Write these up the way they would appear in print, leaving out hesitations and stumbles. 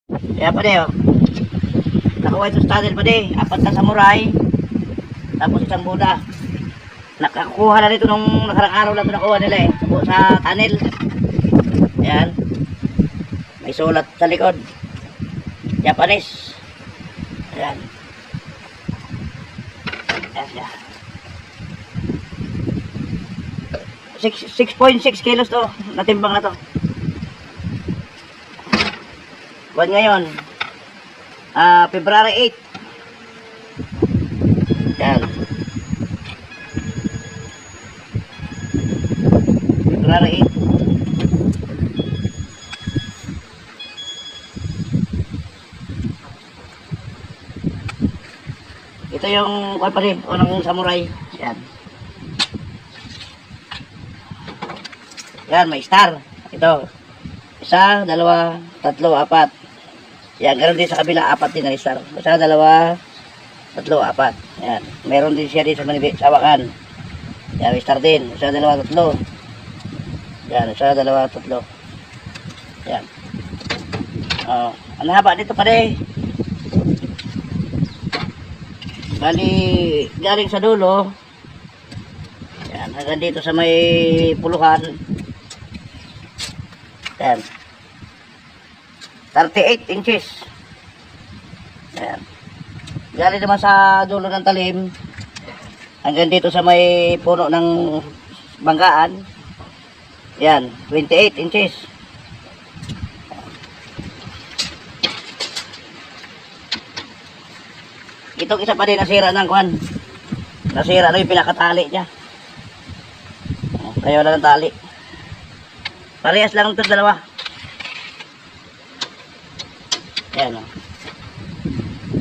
Kaya pa oh. Nakuha ito sa tunnel pa apat na samurai. Tapos isang Buddha. Nakakuha na nito nung nakarang araw lang ito nakuha nila sa tunnel. Ayan. May sulat sa likod. Japanese. Ayan. Ayan siya. 6.6 kilos to. Natimbang na to. Buwan ngayon. February 8. Ayan. February 8. Ito yung pa rin, unang samurai. Yan. Yan, may star. Ito. Isa, dalawa, tatlo, apat. Yan, ganoon din sa kabila, apat din na star. Isa, dalawa, tatlo, apat. Yan. Meron din siya din sa sawakan. Yan, may star din. Isa, dalawa, tatlo. Yan, isa, dalawa, tatlo. Yan. Oh, ang haba dito pa rin. Bali, galing sa dulo. Yan, hanggang dito sa may puluhan. Yan. 38 inches. Yan. Galing naman sa dulo ng talim. Hanggang dito sa may puno ng banggaan. Yan, 28 inches. Itong isa pa din nasira ng kwan. Nasira na yung pinakatali niya. Kaya wala ng tali. Parehas lang ito dalawa. Ayan o.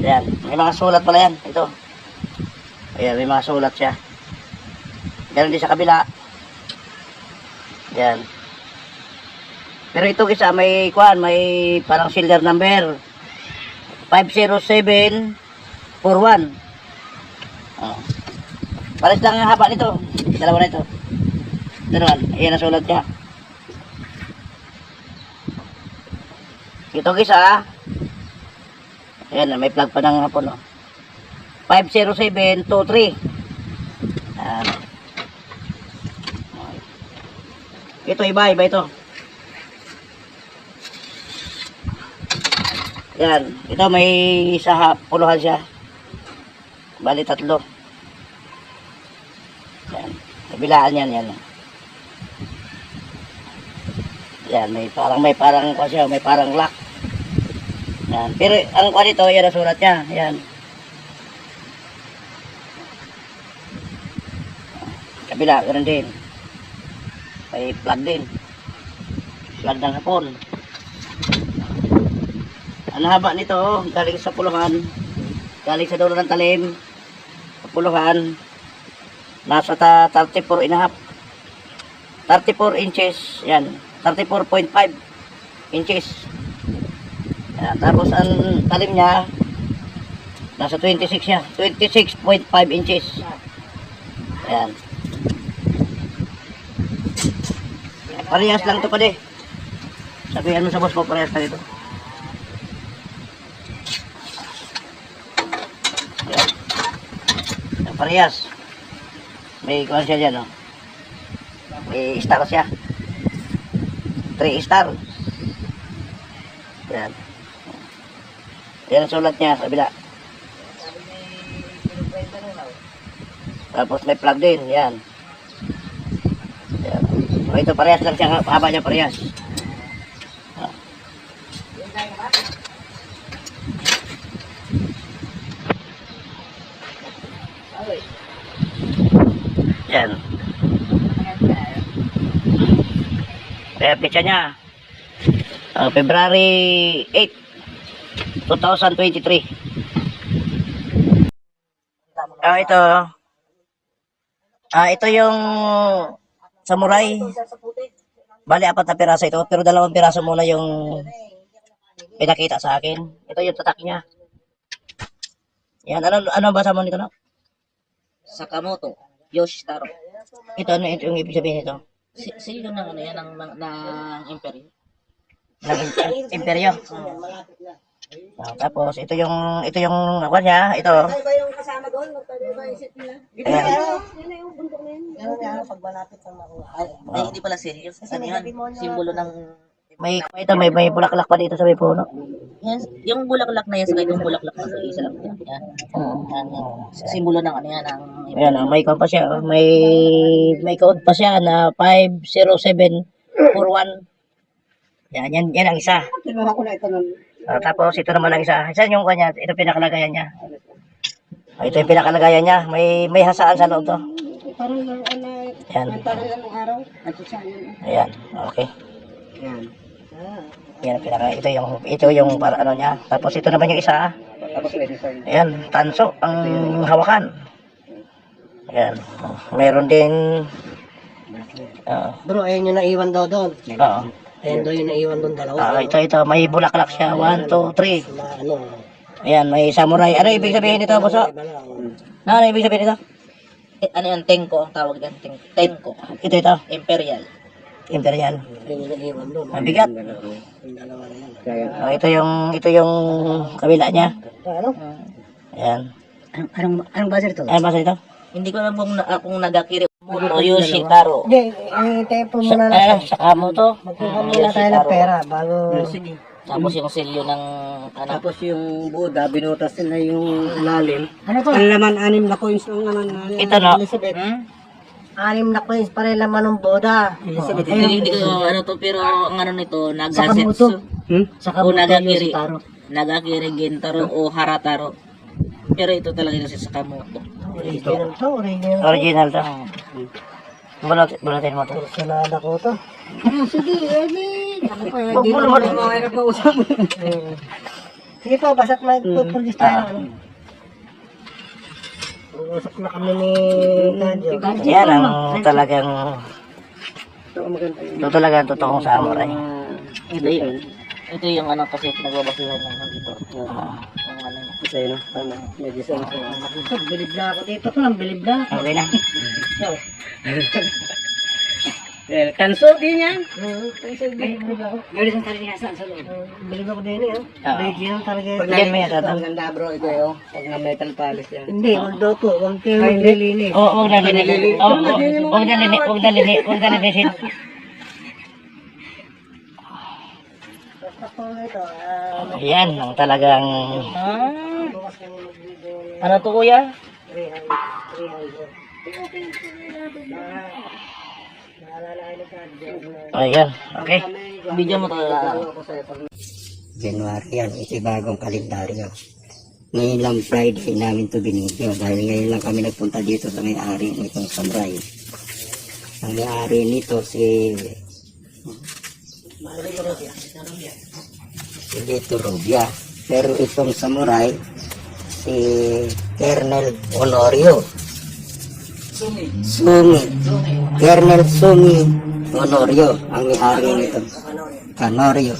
Ayan. May mga sulat pala yan. Ito. Ayan, may mga sulat siya. Ganun din sa kabila. Ayan. Pero itong isa may kwan. May parang silver number. 50741. Oh. Pares lang ang haba nito. Dalawa na ito. Dalawa. Ayan ang sulat niya. Itong isa. Ayan, may plug pa ng hapon. Oh. 50723. Ayan. Ito iba ito. Ayan. Ito may isa puluhan siya. Bali tatlo. Yan. Kabilaan yan, yan. Yan, may parang kasi may parang lock. Yan. Pero ang kwa nito, yan ang sulat niya. Yan. Kabila, ganoon din. May plug din. Plug ng hapon. Ang haba nito, galing sa puluhan. Galing sa dulo ng talim. Puluhan, nasa 34 and a half, 34 inches, yan, 34.5 inches. Yan, tapos ang talim niya, nasa 26 siya, 26.5 inches. Yan. Parehas lang ito pa din. Sabihan mo sa boss mo, parehas lang ito. Parehas. May kuwan siya dyan, oh. May star siya. 3 star. Yan. Yan ang sulat niya sa bila. Tapos may plug din. Yan. Yan. O, ito parehas lang siya. Haba niya parehas. Yan. Kaya pizza niya. February 8, 2023. Ito. Ito yung samurai. Bali, 4 na piraso ito. Pero 2 piraso muna yung pinakita sa akin. Ito yung tatak niya. Yan. Ano basa mo nito, no? Sakamoto Yoshitaro. Ito, ano yung ibig sabihin nito? Sino ng ano yan, ng Imperial? ng imperyo. Tapos ito yung ako niya, ito. Iba yung kasama doon, magpapaiba isip nila. Ayan. Yan na yung bundok na yun. Pag malapit ang makuha. Ay, hindi pala serious. Ano yan? Simbolo ng... May bulaklak pa dito sa may puno. Yan, yung bulaklak na yan, sa yung bulaklak na sa isa lang. Yan. Yan. Simbolo ng ano yan. Ng... Ayan, may code pa siya. May code pa siya na 50741. Yan ang isa. Kinuha ko na ito nun. Tapos ito naman ang isa. Isa yung kanya, ito pinakalagayan niya. Ito yung pinakalagayan niya. May hasaan sa loob to. Parang ano, Yan. parang ilang araw. At siya yun. Ayan. Okay. Yan. Yan ito yung para ano niya. Tapos ito naman yung isa. Tapos may design. Ayan, tanso ang hawakan. Ayan. Meron din Bro, ayun yung naiwan daw doon. oo. Ayun daw yung naiwan doon, dalawa. Ito may bulaklak siya. 1, 2, 3. Na ano, Ayan, may samurai. Ano ibig sabihin nito, boso? iba lang. Ano ibig sabihin nito? Ano yan? Tengko ang tawag yan. Tengko. Ito. Imperial. Imperial. Ayun yung naiwan doon. Mabigat. Yung dalawa na yan. Ito yung kabila niya. Ano? Ayan. Anong base ito? Ano ba sa ito? Hindi ko alam kung nagakiri. Motoyoshi Taro. Hindi, tempo muna na. Saka mo to. Magkuha muna tayo ng pera bago... Tapos yung selyo ng ano. Tapos yung Buddha, binutas nila yung lalim. Ano to? Ang laman, 6 na coins yung laman. Ito no. Elizabeth. 6 na coins pa rin laman ng Buddha. Elizabeth. Hindi ko ano to, pero ang ano nito, Sakamoto. O Nagakiri. Nagakiri Gintaro o Harataro. Pero ito talaga yung si Sakamoto. Original to, original. Original to. Bulutin mo to. Personada ko to. Sige, Eddie. Sige po, basta't mag-produce tayo. Usap na kami ni Nadyo. Yan ang talagang Ito maganda yun. totoong samurai. Ito yung ano kasi nagbabasihan ng dito. Yung ano. Isa yun, tama. May design ko. Bilib na ako dito. Ito lang, bilib na. Okay na. Kanso din yan. Kanso din. Meron isang talaga sa loob. Bilib ako din yan. Original talaga. Yan may ito. Ang ganda bro, ito yun. Pag na metal polish yan. Hindi, wag daw po. Wag kayo maglilinis. Huwag na linisin. Huwag na linisin. Basta po ito. Yan ang talagang ano to kuya? 300. Naalala kayo ng card. Ayan, okay. Video mo to. January yan. Ito yung bagong kalendaryo. Ngayon lang Friday namin to binigyo dahil ngayon lang kami nagpunta dito sa may-ari nitong samurai. Ang may-ari nito si Lito Rubia. Pero itong samurai si Colonel Honorio. Sumi. Colonel Sumi Honorio ang may-ari nito. Canorio.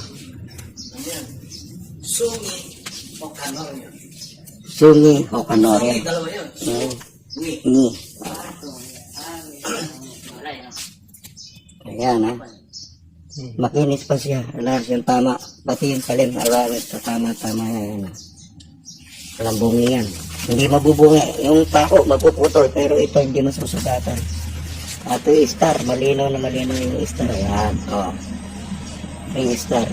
Sumi o Canorio. Ni. Ayan ha. Makinis pa siya. Alas yung tama. Pati yung salim. Alas tama-tama yan. Walang bungi yan. Hindi mabubungi. Yung pako mapuputol. Pero ito hindi masusugatan. At yung star. Malinaw na malinaw yung star. Ayan. O. Yung star.